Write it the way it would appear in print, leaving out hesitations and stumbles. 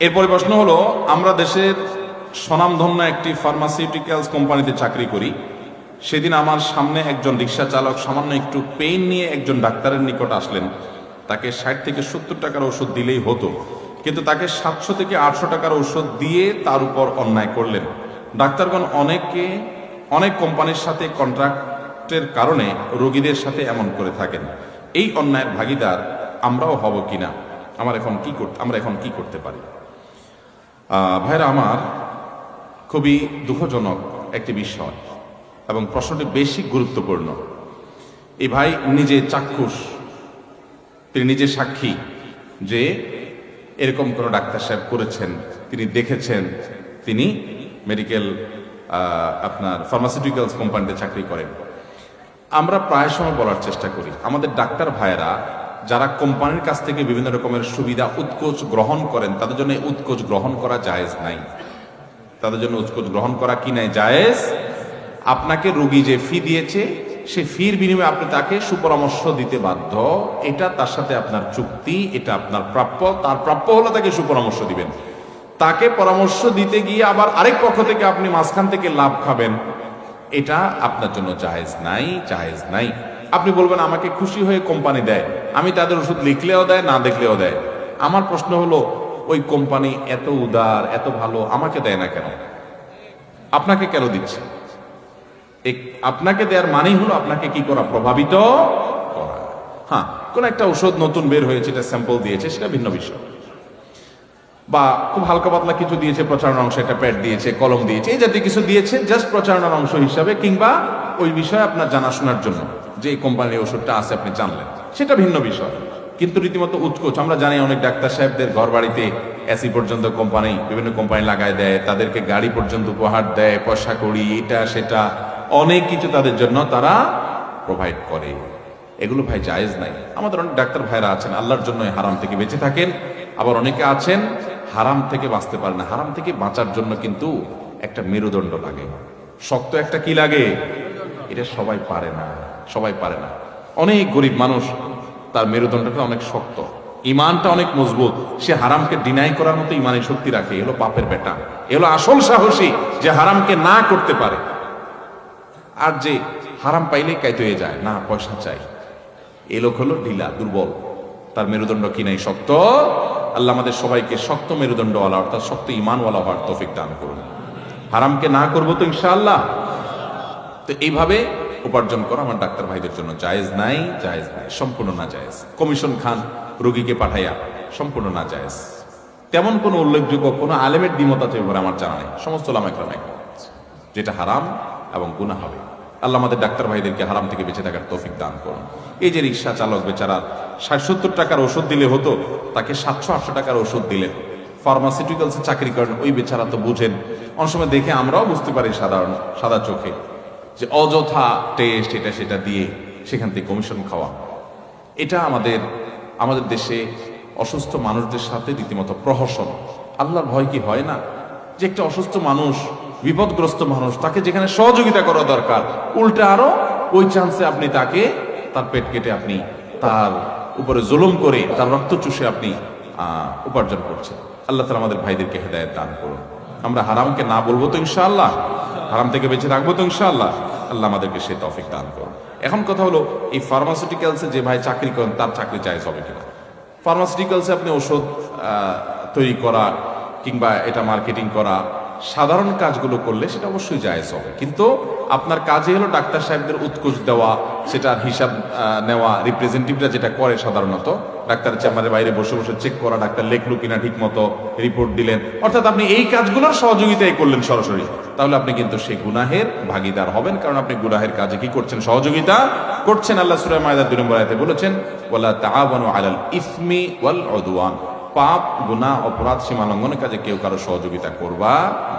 এরপরে প্রশ্ন হলো, আমরা দেশের স্বনামধন্য একটি ফার্মাসিউটিক্যালস কোম্পানিতে চাকরি করি। সেদিন আমার সামনে একজন রিক্সা চালক সামান্য একটু পেইন নিয়ে একজন ডাক্তারের নিকট আসলেন। তাকে 60 থেকে 70 টাকার ওষুধ দিলেই হতো, কিন্তু তাকে 700 থেকে 800 টাকার ওষুধ দিয়ে তার উপর অন্যায় করলেন। ডাক্তারগণ অনেক কোম্পানির সাথে কন্ট্রাক্টের কারণে রোগীদের সাথে এমন করে থাকেন। এই অন্যায়ের ভাগীদার আমরাও হব কিনা? আমরা এখন কি করতে পারি? ভাইরা আমার, খুবই দুঃখজনক একটি বিষয় এবং প্রশ্নটি বেশি গুরুত্বপূর্ণ। এই ভাই নিজে চাক্ষুষ, তিনি নিজে সাক্ষী যে এরকম কোনো ডাক্তার সাহেব করেছেন, তিনি দেখেছেন, তিনি মেডিকেল ফার্মাসিউটিক্যালস কোম্পানিতে চাকরি করেন। আমরা প্রায় সময় বলার চেষ্টা করি, আমাদের ডাক্তার ভাইয়েরা যারা কোম্পানির কাছ থেকে বিভিন্ন রকমের সুবিধা উৎকোচ গ্রহণ করেন, তাদের জন্য উৎকোচ গ্রহণ করা জায়েজ নাই। তাদের জন্য উৎকোচ গ্রহণ করা কি নাই? জায়েজ। আপনাকে রোগী যে ফি দিয়েছে, সে ফির বিনিময়ে আপনি তাকে সুপরামর্শ দিতে বাধ্য। এটা তার সাথে আপনার চুক্তি, এটা আপনার প্রাপ্য। তার প্রাপ্য হলো তাকে সুপরামর্শ দিবেন। তাকে পরামর্শ দিতে গিয়ে আবার আরেক পক্ষ থেকে আপনি মাঝখান থেকে লাভ খাবেন, এটা আপনার জন্য জায়েজ নাই, জায়েজ নাই। আপনি বলবেন আমাকে খুশি হয়ে কোম্পানি দেয়, আমি তাদের ওষুধ লিখলেও দেয়, না দেখলেও দেয়। আমার প্রশ্ন হলো, ওই কোম্পানি এত উদার, এত ভালো, আমাকে দেয় না কেন? আপনাকে কেন দিচ্ছে? আপনাকে দেওয়ার মানেই হলো আপনাকে কি করা? প্রভাবিত করা। হ্যাঁ, কোন একটা ওষুধ নতুন বের হয়েছে, এটা স্যাম্পল দিয়েছে, সেটা ভিন্ন বিষয়। বা খুব হালকা পাতলা কিছু দিয়েছে, প্রচারণার অংশ, একটা প্যাড দিয়েছে, কলম দিয়েছে, এই জাতীয় কিছু দিয়েছে জাস্ট প্রচারণার অংশ হিসাবে, কিংবা ওই বিষয়ে আপনার জানাশোনার জন্য যে এই কোম্পানির ওষুধটা আছে আপনি জানলেন, সেটা ভিন্ন বিষয়। কিন্তু রীতিমতো উৎকোচ, আমরা জানি অনেক ডাক্তার সাহেবদের ঘর বাড়িতে এসি পর্যন্ত কোম্পানি, বিভিন্ন কোম্পানি লাগায় দেয়, তাদেরকে গাড়ি পর্যন্ত উপহার দেয়, পয়সা কড়ি, এটা সেটা অনেক কিছু তাদের জন্য তারা প্রোভাইড করে। এগুলো ভাই জায়েজ নাই। আমাদের অনেক ডাক্তার ভাইরা আছেন আল্লাহর জন্য হারাম থেকে বেঁচে থাকেন, আবার অনেকে আছেন হারাম থেকে বাঁচতে পারে না। হারাম থেকে বাঁচার জন্য কিন্তু একটা মেরুদণ্ড লাগে, শক্ত একটা কি লাগে, এটা সবাই পারে না, সবাই পারে না। অনেক গরিব মানুষ, তার মেরুদণ্ডটা অনেক শক্ত, ইমানটা অনেক মজবুত, সে হারামকে ডিনাই করার মতো ইমানের শক্তি রাখে। এলো বাপের বেটা, এলো আসল সাহসী, যে হারামকে না করতে পারে। আর যে হারাম পাইলেই কাইতে হয়ে যায়, না পয়সা চাই, এ লোক হলো ঢিলা, দুর্বল, তার মেরুদণ্ড কি নাই, শক্ত। আল্লাহ আমাদের সবাইকে শক্ত মেরুদণ্ডওয়ালা, অর্থাৎ শক্ত ইমানওয়ালা হওয়ার তৌফিক দান করুন। হারামকে না করবো তো ইনশাআল্লাহ। তো এইভাবে উপার্জন করা আমার ডাক্তার ভাইদের জন্য জায়েজ নাই, জায়েজ নাই, সম্পূর্ণ না জায়েজ। কমিশন খান রোগীকে পাঠাইয়া, সম্পূর্ণ না জায়েজ। তেমন কোনো উল্লেখযোগ্য কোনো আলেমের দ্বিমত আছে এবারে আমার জানা নেই, সমস্ত ওলামা কেরাম একমত যেটা হারাম এবং গুনাহ হবে। আল্লাহ আমাদের ডাক্তার ভাইদেরকে হারাম থেকে বেঁচে থাকার তৌফিক দান করুন। এই যে রিক্সা চালক বেচারা 60-70 টাকার ওষুধ দিলে হতো, তাকে 700-800 টাকার ওষুধ দিলেন। ফার্মাসিউটিক্যালসে চাকরি করেন ওই বেচারা তো বুঝেন, অনেক সময় দেখে আমরাও বুঝতে পারি সাদা চোখে, যে অযথা টেস্ট এটা সেটা দিয়ে সেখান থেকে কমিশন খাওয়া। এটা আমাদের দেশে অসুস্থ মানুষদের সাথে রীতিমতো প্রহসন। আল্লাহর ভয় কি হয় না? যে একটা অসুস্থ মানুষ, বিপদগ্রস্ত মানুষ, তাকে যেখানে সহযোগিতা করা দরকার, উল্টা আরো ওই চান্সে আপনি তাকে, তার পেট কেটে আপনি তার উপরে জুলুম করে তার রক্ত চুষে আপনি উপার্জন করছেন। আল্লাহ তাআলা আমাদের ভাইদেরকে হেদায়েত দান করুন। আমরা হারামকে না বলবো তো ইনশাআল্লাহ, হারাম থেকে বেঁচে থাকবো তো ইনশাআল্লাহ। আল্লাহ আমাদেরকে সেই তৌফিক দান করুন। এখন কথা হলো, এই ফার্মাসিউটিক্যালসে যে ভাই চাকরি করেন তার চাকরি জায়েজ হবে কিনা? ফার্মাসিউটিক্যালসে আপনি ওষুধ তৈরি করা কিংবা এটা মার্কেটিং করা, সাধারণ কাজগুলো করলে সেটা অবশ্যই জায়েজ হবে। কিন্তু আপনার কাজে হলো ডাক্তার সাহেবদের উৎকোচ দেওয়া, সেটার হিসাব নেওয়া। রিপ্রেজেন্টেটিভরা যেটা করে সাধারণত, ডাক্তারের চেম্বারের বাইরে বসে বসে চেক করা, ডাক্তার লেখলো কিনা ঠিক মতো, রিপোর্ট দিলেন, অর্থাৎ আপনি এই কাজগুলোর সহযোগিতাই করলেন সরাসরি, তাহলে আপনি কিন্তু সেই গুনাহের ভাগীদার হবেন। কারণ আপনি গুনাহের কাজে কি করছেন? সহযোগিতা করছেন। আল্লাহ সূরা মায়েদার 2 নম্বর আয়াতে বলেছেন, ওয়ালা তাআওয়ানু আলাল ইসমি ওয়াল উদওয়ান, পাপ, গুনাহ, অপরাধ, সীমা লঙ্ঘনের কাজে কেউ কারো সহযোগিতা করবা না।